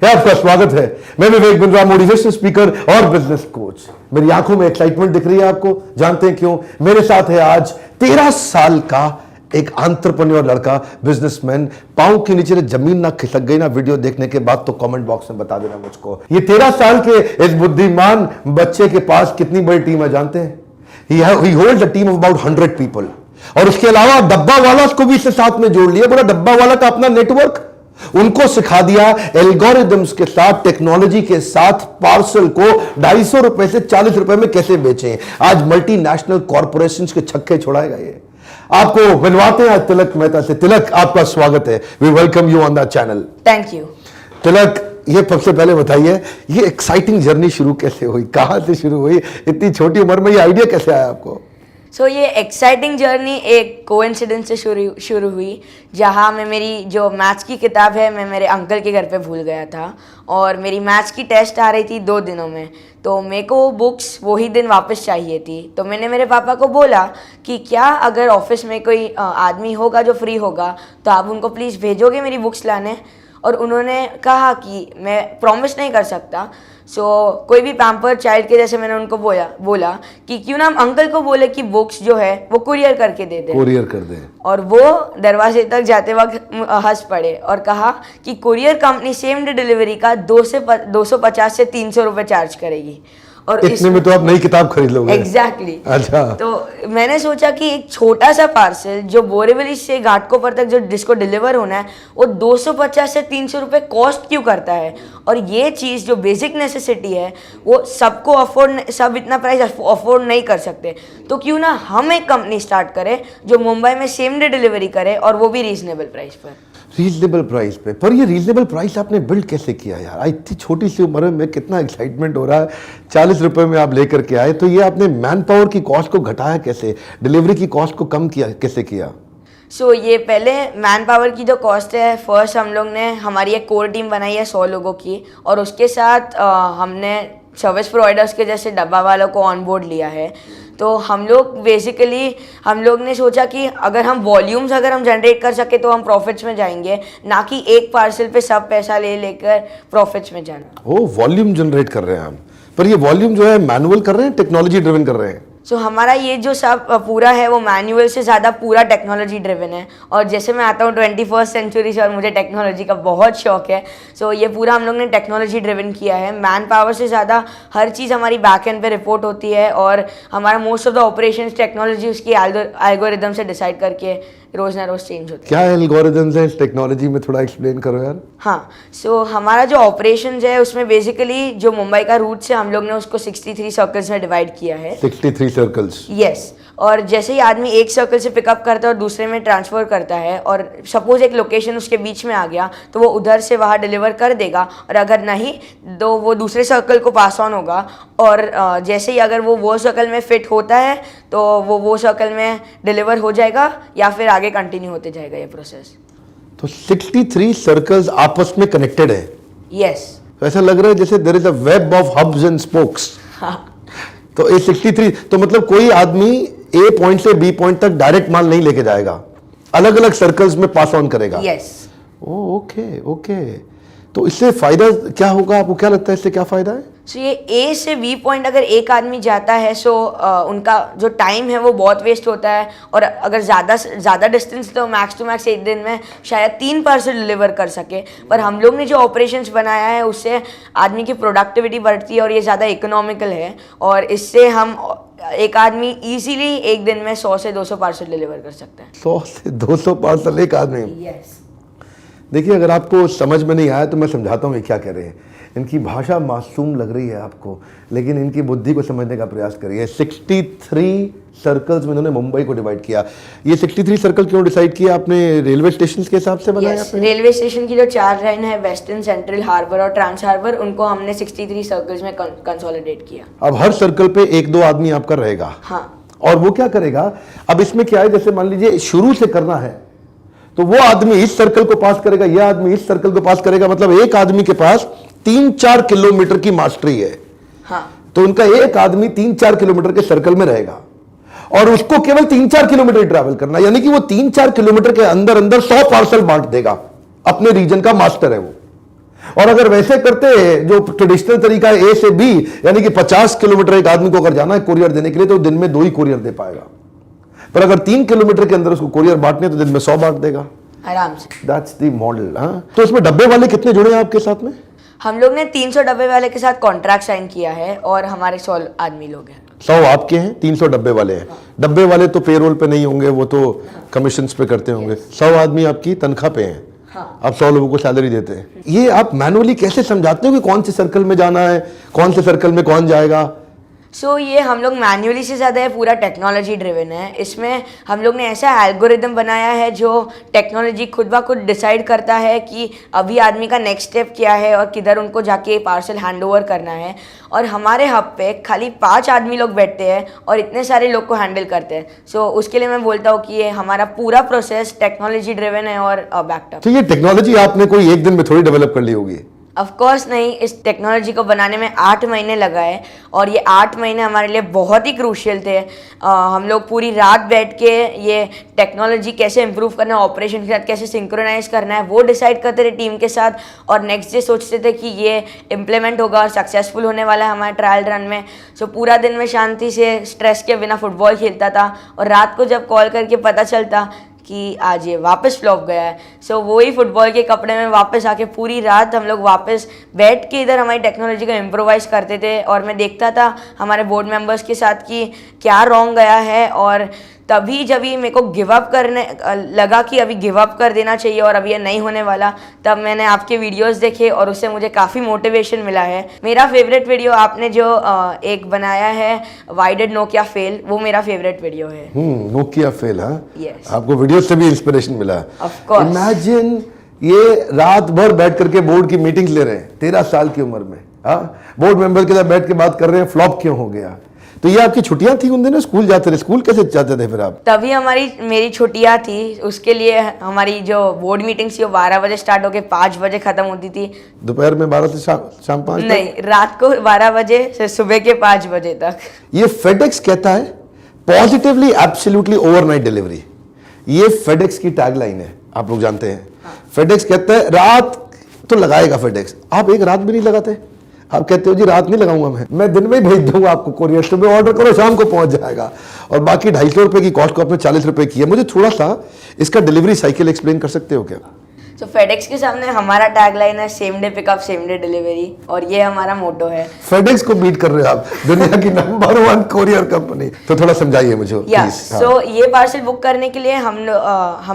है आपका स्वागत है। मैं विवेक बिंद्रा, मोटिवेशनल स्पीकर और बिजनेस कोच। मेरी आंखों में एक्साइटमेंट दिख रही है आपको, जानते हैं क्यों? मेरे साथ है आज 13 साल का एक एंटरप्रेन्योर लड़का, बिजनेसमैन। पांव के नीचे जमीन ना खिसक गई ना वीडियो देखने के बाद तो कमेंट बॉक्स में बता देना मुझको। ये 13 साल के इस बुद्धिमान बच्चे के पास कितनी बड़ी टीम है जानते हैं? He holds a team of about 100 people। और उसके अलावा डब्बा वाला को भी इससे साथ में जोड़ लिया। बोला डब्बा वाला का अपना नेटवर्क, उनको सिखा दिया एल्गोरिदम्स के साथ, टेक्नोलॉजी के साथ पार्सल को 250 रुपए से 40 रुपए में कैसे बेचें। आज मल्टीनेशनल कॉर्पोरेशंस के छक्के छुड़ाएगा ये। आपको मिलवाते हैं आज तिलक मेहता से। तिलक, आपका स्वागत है। We welcome you on the channel. Thank you. Tilak, ये सबसे पहले बताइए, ये एक्साइटिंग जर्नी शुरू कैसे हुई, कहां से शुरू हुई? इतनी छोटी उम्र में ये आइडिया कैसे आया आपको? ये एक्साइटिंग जर्नी एक कोइंसिडेंस से शुरू हुई, जहाँ मैं मेरी जो मैथ्स की किताब है मैं मेरे अंकल के घर पे भूल गया था और मेरी मैथ्स की टेस्ट आ रही थी 2 दिनों में। तो मेरे को वो बुक्स वही दिन वापस चाहिए थी। तो मैंने मेरे पापा को बोला कि क्या अगर ऑफिस में कोई आदमी होगा जो फ्री होगा तो आप उनको प्लीज़ भेजोगे मेरी बुक्स लाने। और उन्होंने कहा कि मैं प्रॉमिस नहीं कर सकता। कोई भी पैम्पर चाइल्ड के जैसे मैंने उनको बोला कि क्यों ना हम अंकल को बोले कि बुक्स जो है वो कुरियर करके दे दे। कुरियर कर दे। और वो दरवाजे तक जाते वक्त हंस पड़े और कहा कि courier company same day delivery का 250 से 300 रुपए चार्ज करेगी। और इतने में तो आप नई किताब खरीद लोगे। एग्जैक्टली। अच्छा। तो मैंने सोचा कि एक छोटा सा पार्सल जो बोरीवली से घाटकोपर तक जिसको डिलीवर होना है वो 250 से 300 रुपए कॉस्ट क्यों करता है। और ये चीज़ जो बेसिक नेसेसिटी है वो सबको सब इतना प्राइस अफोर्ड नहीं कर सकते। तो क्यों ना हम एक कंपनी स्टार्ट करें जो मुंबई में सेम डे डिलीवरी करे और वो भी रीजनेबल प्राइस पर। रीजनेबल प्राइस पे? पर ये रीजनेबल प्राइस आपने बिल्ड कैसे किया यार? इतनी छोटी सी उम्र में कितना एक्साइटमेंट हो रहा है। 40 रुपए में आप लेकर के आए, तो ये आपने मैन पावर की कॉस्ट को घटाया कैसे, डिलीवरी की कॉस्ट को कम किया कैसे किया? ये पहले मैन पावर की जो कॉस्ट है, फर्स्ट हम लोग ने हमारी एक कोर टीम बनाई है 100 लोगों की और उसके साथ हमने सर्विस प्रोवाइडर्स के जैसे डब्बा वालों को ऑन बोर्ड लिया है। तो हम लोग ने सोचा कि अगर हम वॉल्यूम्स जनरेट कर सके तो हम प्रॉफिट्स में जाएंगे, ना कि एक पार्सल पे सब पैसा लेकर प्रॉफिट्स में जाना। वॉल्यूम जनरेट कर रहे हैं हम, पर ये वॉल्यूम जो है मैनुअल कर रहे हैं, टेक्नोलॉजी ड्रिवन कर रहे हैं? हमारा ये जो सब पूरा है वो मैनुअल से ज़्यादा पूरा टेक्नोलॉजी ड्रिवन है। और जैसे मैं आता हूँ 21st सेंचुरी से और मुझे टेक्नोलॉजी का बहुत शौक है। ये पूरा हम लोग ने टेक्नोलॉजी ड्रिवन किया है। मैन पावर से ज़्यादा हर चीज़ हमारी बैक एंड पे रिपोर्ट होती है और हमारा most of the operations technology उसकी एल्गोरिदम से डिसाइड करके रोज ना रोज चेंज होता है। क्या एल्गोरिदम्स है इस टेक्नोलॉजी में, थोड़ा एक्सप्लेन करो यार। हाँ, हमारा जो ऑपरेशंस है उसमें बेसिकली जो मुंबई का रूट से हम लोग ने उसको 63 सर्कल्स में डिवाइड किया है। 63 सर्कल्स? यस। और जैसे ही आदमी एक सर्कल से पिकअप करता है और दूसरे में ट्रांसफ़र करता है और सपोज एक लोकेशन उसके बीच में आ गया तो वो उधर से वहाँ डिलीवर कर देगा। और अगर नहीं तो वो दूसरे सर्कल को पास ऑन होगा और जैसे ही अगर वो सर्कल में फिट होता है तो वो सर्कल में डिलीवर हो जाएगा या फिर आगे कंटिन्यू होते जाएगा ये प्रोसेस। तो 63 सर्कल्स आपस में कनेक्टेड है? यस। ऐसा लग रहा है जैसे there is a web of hubs and spokes. तो ये 63, तो मतलब कोई आदमी ए पॉइंट से बी पॉइंट तक डायरेक्ट माल नहीं लेके जाएगा, अलग अलग सर्कल्स में पास ऑन करेगा। यस। ओके। तो इससे फायदा क्या होगा, आपको क्या लगता है इससे क्या फायदा है? ये ए से बी पॉइंट अगर एक आदमी जाता है उनका जो टाइम है वो बहुत वेस्ट होता है। और अगर ज़्यादा डिस्टेंस तो मैक्स टू मैक्स एक दिन में शायद 3 पार्सल डिलीवर कर सके। पर हम लोग ने जो ऑपरेशंस बनाया है उससे आदमी की प्रोडक्टिविटी बढ़ती है और ये ज़्यादा इकोनॉमिकल है। और इससे हम एक आदमी इजीली एक दिन में 100 से 200 पार्सल डिलीवर कर सकते हैं। 100 से 200 पार्सल एक आदमी? यस। देखिए, अगर आपको समझ में नहीं आया तो मैं समझाता हूँ ये क्या कह रहे हैं। इनकी भाषा मासूम लग रही है आपको, लेकिन इनकी बुद्धि को समझने का प्रयास करिए। 63 सर्कल्स में इन्होंने मुंबई को डिवाइड किया। ये 63 सर्कल क्यों डिसाइड किया आपने? रेलवे स्टेशन के हिसाब से बनाया? रेलवे स्टेशन की जो 4 लाइन है, वेस्टर्न, सेंट्रल, हार्बर और ट्रांस हार्बर, उनको हमने 63 सर्कल्स में कंसोलिडेट किया। अब हर सर्कल पे 1-2 आदमी आपका रहेगा। हाँ। और वो क्या करेगा? अब इसमें क्या है, जैसे मान लीजिए शुरू से करना है तो वो आदमी इस सर्कल को पास करेगा, यह आदमी इस सर्कल को पास करेगा। मतलब एक आदमी के पास 3-4 किलोमीटर की मास्टरी है। हाँ। तो उनका एक आदमी 3-4 किलोमीटर के सर्कल में रहेगा और उसको केवल 3-4 किलोमीटर ट्रैवल करना, यानी कि वो 3-4 किलोमीटर के अंदर 100 पार्सल बांट देगा। अपने रीजन का मास्टर है वो। और अगर वैसे करते जो ट्रेडिशनल तरीका है, ए से बी, यानी कि 50 किलोमीटर एक आदमी को अगर जाना है कोरियर देने के लिए, तो दिन में 2 ही कोरियर दे पाएगा। पर अगर 3 किलोमीटर के अंदर उसको कोरियर बांटने, तो दिन में 100 बांट देगा आराम से। That's the model. हाँ, तो इसमें डब्बे वाले कितने जुड़े हैं आपके साथ में? हम लोग ने 300 डब्बे वाले के साथ कॉन्ट्रैक्ट साइन किया है और हमारे 100 आदमी लोग हैं। 100 आपके हैं, 300 डब्बे वाले हैं। डब्बे वाले तो पेरोल पे नहीं होंगे, वो तो कमीशन पे करते होंगे। 100 आदमी आपकी तनख्वाह पे हैं। हाँ। आप 100 लोगों को सैलरी देते हैं। ये आप मैनुअली कैसे समझाते हो कि कौन से सर्कल में जाना है, कौन से सर्कल में कौन जाएगा? ये हम लोग मैन्युअली से ज़्यादा है, पूरा टेक्नोलॉजी ड्रिवन है। इसमें हम लोग ने ऐसा एल्गोरिदम बनाया है जो टेक्नोलॉजी खुद ब खुद डिसाइड करता है कि अभी आदमी का नेक्स्ट स्टेप क्या है और किधर उनको जाके पार्सल हैंड ओवर करना है। और हमारे हब पे खाली 5 आदमी लोग बैठते हैं और इतने सारे लोग को हैंडल करते हैं। उसके लिए मैं बोलता हूँ कि ये हमारा पूरा प्रोसेस टेक्नोलॉजी ड्रिवन है और बैकअप। तो ये टेक्नोलॉजी आपने कोई एक दिन में थोड़ी डेवलप कर ली होगी? ऑफ कोर्स नहीं, इस टेक्नोलॉजी को बनाने में 8 महीने लगा है और ये 8 महीने हमारे लिए बहुत ही क्रूशियल थे। हम लोग पूरी रात बैठ के ये टेक्नोलॉजी कैसे इम्प्रूव करना है, ऑपरेशन के साथ कैसे सिंक्रोनाइज करना है, वो डिसाइड करते थे टीम के साथ। और नेक्स्ट डे सोचते थे कि ये इम्प्लीमेंट होगा और सक्सेसफुल होने वाला है हमारे ट्रायल रन में। पूरा दिन में शांति से स्ट्रेस के बिना फुटबॉल खेलता था और रात को जब कॉल करके पता चलता कि आज ये वापस फ्लॉप गया है, वही फुटबॉल के कपड़े में वापस आके पूरी रात हम लोग वापस बैठ के इधर हमारी टेक्नोलॉजी को इम्प्रोवाइज करते थे। और मैं देखता था हमारे बोर्ड मेंबर्स के साथ कि क्या रॉन्ग गया है। और तभी जब ये मेरे को गिव अप करने लगा कि अभी गिव अप कर देना चाहिए और अभी ये नहीं होने वाला, तब मैंने आपके वीडियोस देखे और उससे मुझे काफ़ी मोटिवेशन मिला है। मेरा फेवरेट वीडियो आपने जो एक बनाया है व्हाई डिड नोकिया फेल, वो मेरा फेवरेट वीडियो है। Nokia fail? हाँ, Yes. आपको वीडियो से भी इंस्पिरेशन मिला? Of course. इमेजिन ये रात भर बैठ करके बोर्ड की मीटिंग्स ले रहे हैं 13 साल की उम्र में। हाँ, बोर्ड मेंबर के साथ बैठ के बात कर रहे हैं फ्लॉप क्यों हो गया। तो ये आपकी छुट्टियां थी उन दिनों? स्कूल जाते थे? स्कूल कैसे जाते थे फिर आप? तभी मेरी छुट्टियां थी। उसके लिए हमारी जो बोर्ड मीटिंग थी वो 12 बजे स्टार्ट होके 5 बजे खत्म होती थी। दोपहर में 12 से शाम 5 नहीं, रात को 12 बजे से सुबह के 5 बजे तक। ये फेडेक्स कहता है पॉजिटिवली एब्सोल्युटली ओवरनाइट डिलीवरी। ये फेडेक्स की टैगलाइन है, आप लोग जानते हैं। फेडेक्स कहता है रात तो लगाएगा फेडेक्स। आप एक रात भी नहीं लगाते। आप कहते हो जी रात नहीं लगाऊंगा, मैं दिन में ही भेज दूंगा आपको कोरियर। सुबह ऑर्डर करो, शाम को पहुंच जाएगा। और बाकी 250 रुपए की कॉस्ट को आपने 40 रुपए की है। मुझे थोड़ा सा इसका डिलीवरी साइकिल एक्सप्लेन कर सकते हो क्या? फेडेक्स के सामने हमारा टैगलाइन है same day pickup same day delivery, और ये हमारा मोटो है। फेडेक्स को बीट कर रहे हो आप, दुनिया की नंबर 1 कोरियर कंपनी। तो थोड़ा समझाइए मुझे प्लीज। ये पार्सल बुक करने के लिए हम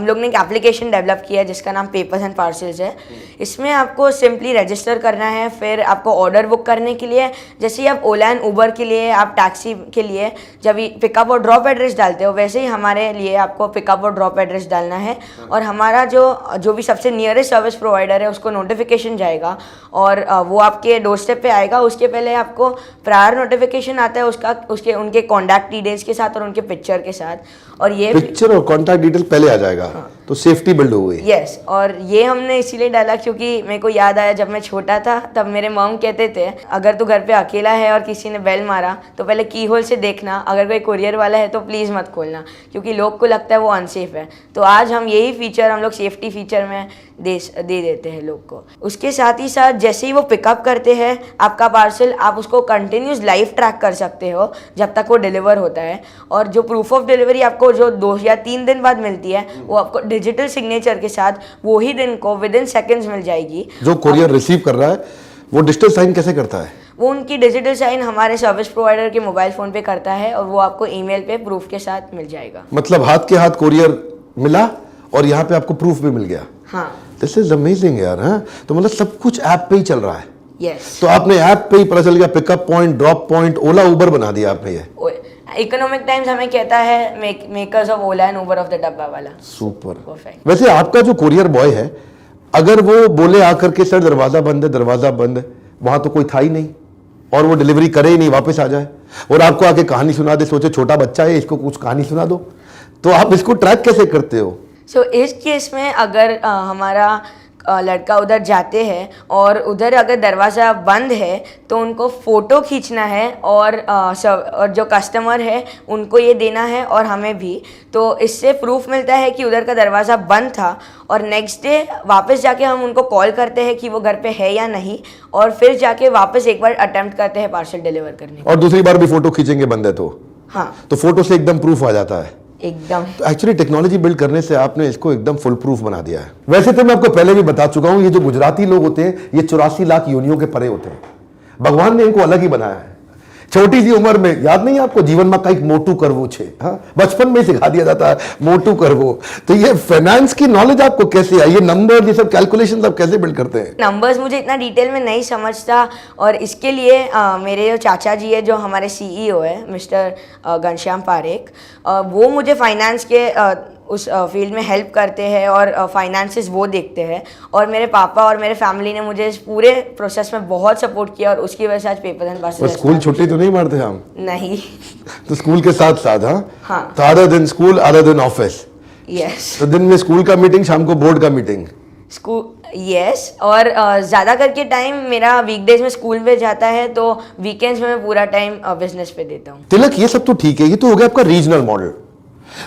लोग ने एक एप्लीकेशन डेवलप किया है जिसका नाम पेपर्स एंड पार्सल्स है। इसमें आपको सिंपली रजिस्टर करना है, फिर आपको ऑर्डर बुक करने के लिए जैसे ही आप ओला एंड उबर के लिए, आप टैक्सी के लिए जब पिकअप और ड्रॉप एड्रेस डालते हो, वैसे ही हमारे लिए आपको पिकअप और ड्रॉप एड्रेस डालना है। और हमारा जो भी सबसे नियरेस्ट सर्विस प्रोवाइडर है उसको नोटिफिकेशन जाएगा और वो आपके डोर स्टेप पे आएगा। उसके पहले आपको प्रायर नोटिफिकेशन आता है उनके कॉन्टैक्ट डिटेल्स के साथ और उनके पिक्चर के साथ। और ये पिक्चर और कॉन्टैक्ट डिटेल पहले आ जाएगा। हाँ। तो सेफ्टी बिल्ड हो गई। यस, और ये हमने इसीलिए डाला क्योंकि मेरे को याद आया जब मैं छोटा था तब मेरे मॉम कहते थे अगर तू घर पे अकेला है और किसी ने बेल मारा तो पहले की होल से देखना, अगर कोई कुरियर वाला है तो प्लीज़ मत खोलना, क्योंकि लोग को लगता है वो अनसेफ है। तो आज हम यही फीचर हम लोग सेफ्टी फीचर में दे देते हैं लोग को। उसके साथ ही साथ जैसे ही वो पिकअप करते हैं आपका पार्सल, आप उसको कंटिन्यूस लाइव ट्रैक कर सकते हो जब तक वो डिलीवर होता है। और जो प्रूफ ऑफ डिलीवरी आपको जो 2 या 3 दिन बाद मिलती है वो आपको डिजिटल सिग्नेचर के साथ वो ही दिन को विदिन सेकेंड्स मिल जाएगी। जो कुरियर रिसीव कर रहा है वो डिजिटल साइन कैसे करता है? वो उनकी डिजिटल साइन हमारे सर्विस प्रोवाइडर के मोबाइल फ़ोन पे करता है और वो आपको ईमेल पे प्रूफ के साथ मिल जाएगा। मतलब हाथ के हाथ कुरियर मिला और यहाँ पे आपको प्रूफ भी मिल गया। हाँ, दिस इज अमेजिंग यार। हाँ, तो मतलब सब कुछ ऐप पे ही चल रहा है। यस। तो आपने ऐप पे ही पता चल गया, पिकअप पॉइंट, ड्रॉप पॉइंट, ओला उबर बना दिया आपने। ये इकोनॉमिक टाइम्स हमें कहता है makers of Ola and Uber of the डब्बा वाला। सुपर। परफेक्ट। वैसे आपका जो कुरियर बॉय है, अगर वो बोले आकर के सर दरवाजा बंद है, दरवाजा बंद है, वहां तो कोई था ही नहीं और वो डिलीवरी करे ही नहीं, वापस आ जाए और आपको आके कहानी सुना दे, सोचे छोटा बच्चा है इसको कुछ कहानी सुना दो, तो आप इसको ट्रैक कैसे करते हो? इस केस में अगर हमारा लड़का उधर जाते हैं और उधर अगर दरवाज़ा बंद है तो उनको फ़ोटो खींचना है और जो कस्टमर है उनको ये देना है और हमें भी। तो इससे प्रूफ मिलता है कि उधर का दरवाज़ा बंद था और नेक्स्ट डे वापस जाके हम उनको कॉल करते हैं कि वो घर पे है या नहीं और फिर जाके वापस एक बार अटेम्प्ट करते हैं पार्सल डिलीवर करने का। और दूसरी बार भी फोटो खींचेंगे बंद है हाँ, तो फोटो से एकदम प्रूफ आ जाता है एकदम। तो एक्चुअली टेक्नोलॉजी बिल्ड करने से आपने इसको एकदम फुल प्रूफ बना दिया है। वैसे तो मैं आपको पहले भी बता चुका हूं, ये जो गुजराती लोग होते हैं ये 84 लाख योनियों के परे होते हैं। भगवान ने इनको अलग ही बनाया है। छोटी सी उम्र में, याद नहीं आपको, जीवन में कई मोटू करवो छे, हाँ, बचपन में सिखा दिया जाता है मोटू करवो। तो ये फाइनेंस की नॉलेज आपको कैसे आई? ये नंबर, ये सब कैलकुलेशन आप कैसे बिल्ड करते हैं? नंबर्स मुझे इतना डिटेल में नहीं समझता और इसके लिए मेरे जो चाचा जी है, जो हमारे सीईओ है मिस्टर घनश्याम पारेख, वो मुझे फाइनेंस के उस फील्ड में हेल्प करते हैं और फाइनेंसेस वो देखते हैं। और मेरे पापा और मेरे फैमिली ने मुझे इस पूरे प्रोसेस में बहुत सपोर्ट किया और उसकी वजह से आज पेपर एंड पासेस। स्कूल छुट्टी तो नहीं मारते हम? नहीं। तो स्कूल के साथ साथ? हाँ। तो अदर दिन स्कूल, अदर दिन ऑफिस? यस। तो दिन में स्कूल का मीटिंग, शाम को बोर्ड का मीटिंग? School, yes. और ज़्यादा करके टाइम मेरा वीकडेज में स्कूल में जाता है, तो वीकेंड्स में मैं पूरा टाइम बिजनेस पे देता हूँ। तिलक, ये सब तो ठीक है, ये तो हो गया आपका रीजनल मॉडल।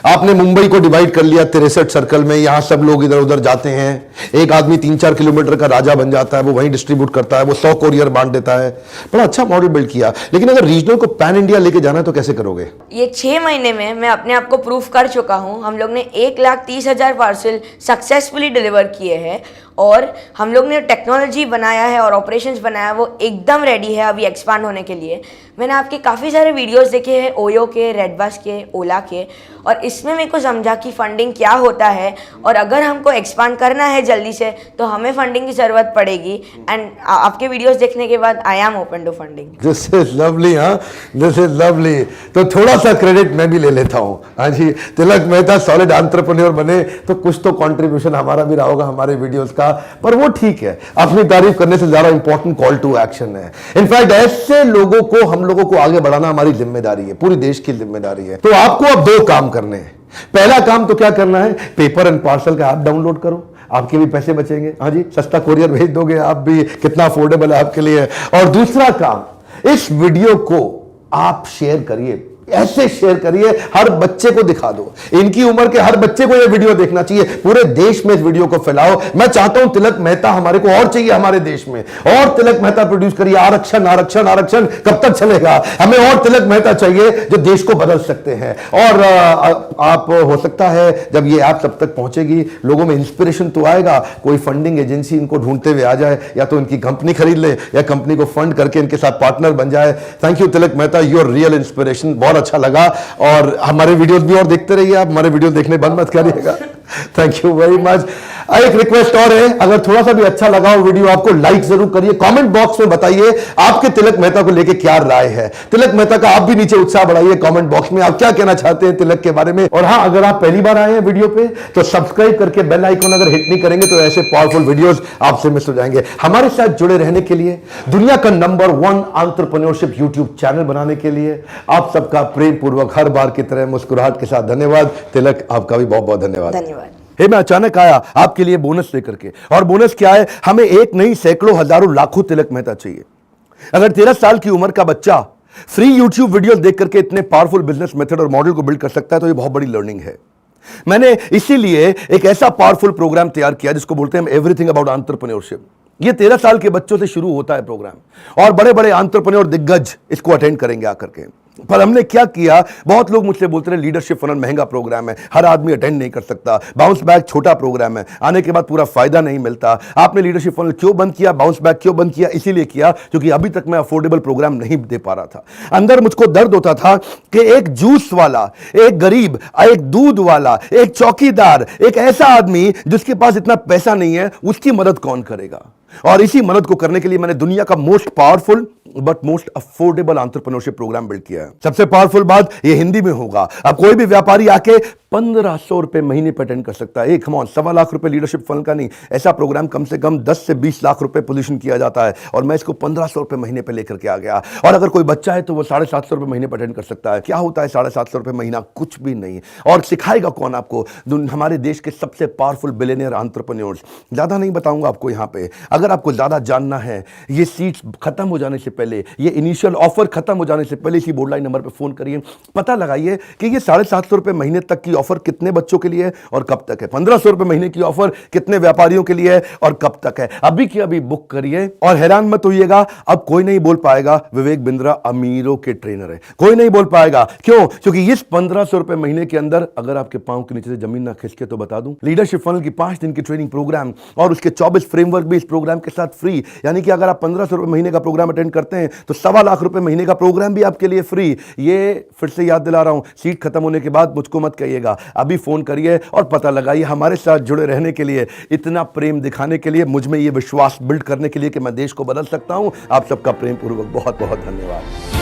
आपने मुंबई को डिवाइड कर लिया 63 सर्कल में, यहां सब लोग इधर उधर जाते हैं। एक आदमी 3-4 किलोमीटर का राजा बन जाता है, वो वहीं डिस्ट्रीब्यूट करता है, वो 100 कोरियर बांट देता है। बड़ा अच्छा मॉडल बिल्ड किया। लेकिन अगर रीजनल को पैन इंडिया लेके जाना है तो कैसे करोगे? ये 6 महीने में मैं अपने आप को प्रूफ कर चुका हूँ। हम लोग ने 1,30,000 पार्सल सक्सेसफुली डिलीवर किए हैं और हम लोग ने टेक्नोलॉजी बनाया है और ऑपरेशंस बनाया, वो एकदम रेडी है अभी एक्सपांड होने के लिए। मैंने आपके काफ़ी सारे वीडियोस देखे हैं, ओयो के, रेडबस के, ओला के, और इसमें मेरे को समझा कि फंडिंग क्या होता है और अगर हमको एक्सपांड करना है जल्दी से तो हमें फंडिंग की ज़रूरत पड़ेगी। एंड आपके वीडियोस देखने के बाद I am open to funding. This is lovely, हाँ, दिस इज लवली। तो थोड़ा सा क्रेडिट मैं भी ले लेता हूँ। हाँ जी, तिलक मेहता सॉलिड एंटरप्रेन्योर बने तो कुछ तो कंट्रीब्यूशन हमारा भी रहा होगा हमारे वीडियोस का, पर वो ठीक है। अपनी तारीफ करने से ज्यादा इंपॉर्टेंट कॉल टू एक्शन है। इनफैक्ट ऐसे लोगों को, हम लोगों को आगे बढ़ाना हमारी जिम्मेदारी है, पूरी देश की जिम्मेदारी है। तो आपको अब 2 काम करने हैं। पहला काम तो क्या करना है, पेपर एंड पार्सल का ऐप डाउनलोड करो, आपके भी पैसे बचेंगे। हाँ जी, सस्ता कोरियर भेज दोगे आप भी, कितना अफोर्डेबल है आपके लिए। और दूसरा काम, इस वीडियो को आप शेयर करिए, ऐसे शेयर करिए, हर बच्चे को दिखा दो। इनकी उम्र के हर बच्चे को यह वीडियो देखना चाहिए। पूरे देश में इस वीडियो को फैलाओ। मैं चाहता हूं तिलक मेहता हमारे को और चाहिए हमारे देश में, और तिलक मेहता प्रोड्यूस करिए। आरक्षण आरक्षण आरक्षण कब तक चलेगा? हमें और तिलक मेहता चाहिए जो देश को बदल सकते हैं। और आप, हो सकता है जब ये ऐप सब तक पहुंचेगी, लोगों में इंस्पिरेशन तो आएगा, कोई फंडिंग एजेंसी इनको ढूंढते हुए आ जाए, या तो इनकी कंपनी खरीद ले या कंपनी को फंड करके इनके साथ पार्टनर बन जाए। Thank you Tilak Mehta, you're real inspiration. बहुत अच्छा लगा। और हमारे वीडियोस भी और देखते रहिए आप, हमारे वीडियो देखने बंद मत करिएगा। Thank you very much. एक रिक्वेस्ट और है, अगर थोड़ा सा भी अच्छा लगा हो वीडियो आपको, लाइक जरूर करिए। कमेंट बॉक्स में बताइए आपके तिलक मेहता को लेके क्या राय है। तिलक मेहता का आप भी नीचे उत्साह बढ़ाइए कमेंट बॉक्स में, आप क्या कहना चाहते हैं तिलक के बारे में। और हाँ, अगर आप पहली बार आए हैं वीडियो पे तो सब्सक्राइब करके बेल आइकन अगर हिट नहीं करेंगे तो ऐसे पावरफुल वीडियोस आपसे मिस हो जाएंगे। हमारे साथ जुड़े रहने के लिए, दुनिया का नंबर 1 एंटरप्रेन्योरशिप यूट्यूब चैनल बनाने के लिए आप सबका प्रेम पूर्वक हर बार की तरह मुस्कुराहट के साथ धन्यवाद। तिलक, आपका भी बहुत बहुत धन्यवाद। धन्यवाद। मैं अचानक आया आपके लिए बोनस लेकर के, और बोनस क्या है, हमें एक नहीं सैकड़ों हजारों लाखों तिलक मेहता चाहिए। अगर 13 साल की उम्र का बच्चा फ्री यूट्यूब वीडियो देख करके इतने पावरफुल बिजनेस मेथड और मॉडल को बिल्ड कर सकता है तो ये बहुत बड़ी लर्निंग है। मैंने इसीलिए एक ऐसा पावरफुल प्रोग्राम तैयार किया जिसको बोलते हैं एवरीथिंग अबाउट एंटरप्रेन्योरशिप। ये 13 साल के बच्चों से शुरू होता है प्रोग्राम, और बड़े बड़े एंटरप्रेन्योर दिग्गज इसको अटेंड करेंगे आकर के। पर हमने क्या किया, बहुत लोग मुझसे बोलते रहे लीडरशिप फनल महंगा प्रोग्राम है, हर आदमी अटेंड नहीं कर सकता, बाउंस बैक छोटा प्रोग्राम है, आने के बाद पूरा फायदा नहीं मिलता। आपने लीडरशिप फनल क्यों बंद किया, बाउंस बैक क्यों बंद किया? इसीलिए किया क्योंकि अभी तक मैं अफोर्डेबल प्रोग्राम नहीं दे पा रहा था। अंदर मुझको दर्द होता था कि एक जूस वाला, एक गरीब, एक दूध वाला, एक चौकीदार, एक ऐसा आदमी जिसके पास इतना पैसा नहीं है, उसकी मदद कौन करेगा? और इसी मदद को करने के लिए मैंने दुनिया का most powerful but most affordable entrepreneurship program build किया है। सबसे पावरफुल बात ये हिंदी में होगा। अब कोई भी व्यापारी आके 1500 रुपए महीने पे अटेंड कर सकता है। कम ऑन, 1.25 लाख रुपए लीडरशिप फंड का नहीं, ऐसा प्रोग्राम कम से कम 10 से 20 लाख रुपए पोजीशन किया जाता है और मैं इसको 1500 रुपए महीने पे लेकर के आ गया। और अगर कोई बच्चा है तो वो 750 रुपए महीने पे अटेंड कर सकता है। क्या होता है 750 रुपए महीना? कुछ भी नहीं। और सिखाएगा कौन आपको? हमारे देश के सबसे पावरफुल बिलियनियर एंटरप्रेन्योर्स। ज्यादा नहीं बताऊंगा आपको यहाँ पे। अगर आपको ज्यादा जानना है, ये सीट्स खत्म हो जाने से पहले, ये इनिशियल ऑफर खत्म हो जाने से पहले इसी बोर्ड लाइन नंबर पे फोन करिए, पता लगाइए कि ये 750 रुपए महीने तक की ऑफर कितने बच्चों के लिए है और कब तक है। 1500 रुपए महीने की ऑफर कितने व्यापारियों के लिए है और कब तक है। अभी की अभी बुक करिए। और हैरान मत होइएगा, अब कोई नहीं बोल पाएगा विवेक बिंद्रा अमीरों के ट्रेनर है। कोई नहीं बोल पाएगा। क्यों? क्योंकि इस 1500 रुपए महीने के अंदर अगर आपके पांव के नीचे से जमीन ना खिसके तो बता दूं, लीडरशिप फनल की 5 दिन की ट्रेनिंग प्रोग्राम और उसके 24 फ्रेमवर्क भी इस प्रोग्राम के साथ फ्री। यानी कि अगर आप 1500 रुपए महीने का प्रोग्राम अटेंड करते हैं तो 1.25 लाख रुपए महीने का प्रोग्राम भी आपके लिए फ्री। ये फिर से याद दिला रहा हूं, सीट खत्म होने के बाद मुझको मत कहिएगा, अभी फोन करिए और पता लगाइए। हमारे साथ जुड़े रहने के लिए, इतना प्रेम दिखाने के लिए, मुझ में ये विश्वास बिल्ड करने के लिए कि मैं देश को बदल सकता हूं। आप सबका प्रेम पूर्वक बहुत बहुत धन्यवाद।